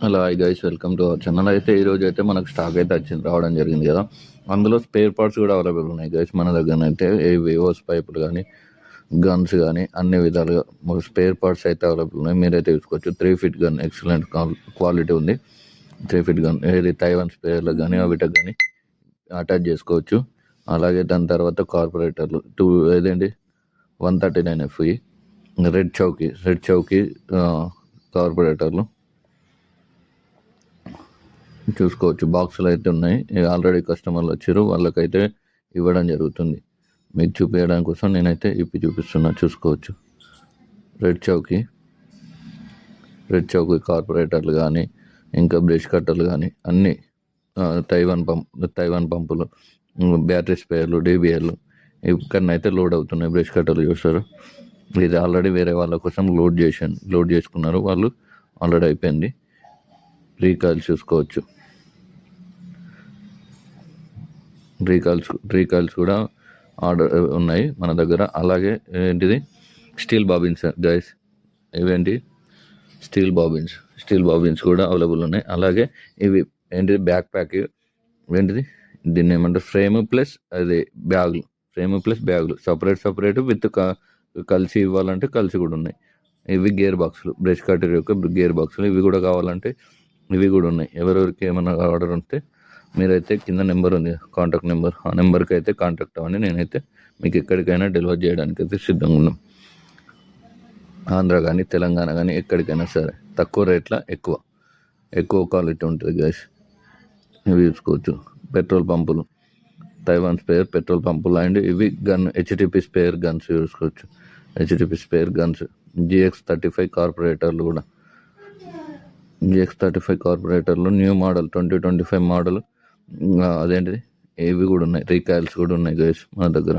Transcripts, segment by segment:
Hello hi guys, welcome to our channel. అయితే ఈరోజు అయితే మనకు స్టాక్ అయితే రావడం జరిగింది కదా. అందులో స్పేర్ పార్ట్స్ కూడా అవైలబుల్ ఉన్నాయి గైస్ మన దగ్గర. అయితే ఏ వివోస్ పైపులు కానీ గన్స్ కానీ అన్ని విధాలుగా స్పేర్ పార్ట్స్ అయితే అవైలబుల్ ఉన్నాయి. మీరైతే చూసుకోవచ్చు. 3 ఫీట్ గన్ ఎక్సలెంట్ క్వాలిటీ ఉంది. 3 ఫీట్ గన్ ఏది తైవాన్ స్పేర్లకు కానీ వీటికి కానీ అటాచ్ చేసుకోవచ్చు. అలాగే దాని తర్వాత కార్పొరేటర్లు ఏదేంటి 139 FE రెడ్ చౌకీ కార్పొరేటర్లు చూసుకోవచ్చు. బాక్సులు అయితే ఉన్నాయి. ఆల్రెడీ కస్టమర్లు వచ్చారు, వాళ్ళకైతే ఇవ్వడం జరుగుతుంది. మీకు చూపించడానికి కోసం నేనైతే చూపిస్తున్నా. చూసుకోవచ్చు. రెడ్ చౌకీ కార్పొరేటర్లు కానీ ఇంకా బ్రష్ కట్టర్లు కానీ అన్నీ తైవాన్ పంపులు, బ్యాటరీ స్పేర్లు, DBLలు ఇక్కడనైతే లోడ్ అవుతున్నాయి. బ్రష్ కట్టర్లు చూస్తారు. ఇది ఆల్రెడీ వేరే వాళ్ళ కోసం లోడ్ చేసుకున్నారు వాళ్ళు. ఆల్రెడీ అయిపోయింది. రీకాయిల్స్ చూసుకోవచ్చు. రీకాయిల్స్ కూడా ఆర్డర్ ఉన్నాయి మన దగ్గర. అలాగే ఏంటిది స్టీల్ బాబిన్స్ గైస్, ఇవేంటి స్టీల్ బాబిన్స్ కూడా అవైలబుల్ ఉన్నాయి. అలాగే ఇవి ఏంటిది బ్యాక్ ప్యాక్, ఏంటిది దీన్ని ఏమంటారు ఫ్రేమ్ ప్లస్ బ్యాగులు సపరేట్ విత్ కలిసి ఇవ్వాలంటే కలిసి కూడా ఉన్నాయి. ఇవి గేర్ బాక్సులు, బ్రష్ కటర్ యొక్క గేర్ బాక్సులు, ఇవి కూడా కావాలంటే ఇవి కూడా ఉన్నాయి. ఎవరెవరికి ఏమైనా ఆర్డర్ ఉంటే మీరైతే కింద నెంబర్ ఉంది, కాంటాక్ట్ నెంబర్, ఆ నెంబర్కి అయితే కాంటాక్ట్ అవ్వండి. నేనైతే మీకు ఎక్కడికైనా డెలివరీ చేయడానికి అయితే సిద్ధంగా ఉన్నాం. ఆంధ్ర కానీ తెలంగాణ కానీ ఎక్కడికైనా సరే తక్కువ రేట్ల ఎక్కువ క్వాలిటీ ఉంటుంది గ్యాస్. ఇవి చూసుకోవచ్చు. పెట్రోల్ పంపులు, తైవాన్ స్పేర్ పెట్రోల్ పంపులు అండ్ ఇవి HTP స్పేర్ గన్స్ చూసుకోవచ్చు. HTP స్పేర్ గన్స్, GX35 కార్పొరేటర్లు కూడా, GX35 కార్పొరేటర్లు న్యూ మోడల్ 2025 మోడల్. అదేంటిది ఇవి కూడా ఉన్నాయి. రీకాయిల్స్ కూడా ఉన్నాయి గైస్ మన దగ్గర.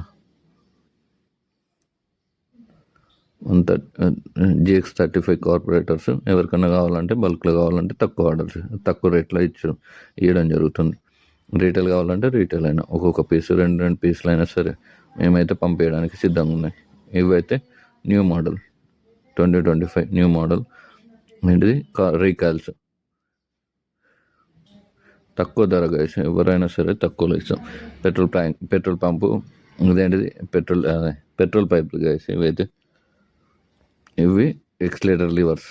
అంత GX35 కార్పొరేటర్స్ ఎవరికైనా కావాలంటే బల్క్లో కావాలంటే తక్కువ రేట్లో ఇవ్వడం జరుగుతుంది. రీటైల్ కావాలంటే రీటైల్ అయినా ఒక్కొక్క పీసు రెండు పీసులు అయినా సరే మేమైతే పంపించడానికి సిద్ధంగా ఉన్నాయి. ఇవైతే న్యూ మోడల్ 2025 న్యూ మోడల్ ఏంటిది రీకాయిల్స్. తక్కువ ధర గైస్, ఎవరైనా సరే తక్కువలో ఇస్తాం. పెట్రోల్ పంపు, ఇదేంటిది పెట్రోల్ పైపులు గైస్. ఇవి ఎక్స్లేటర్ లివర్స్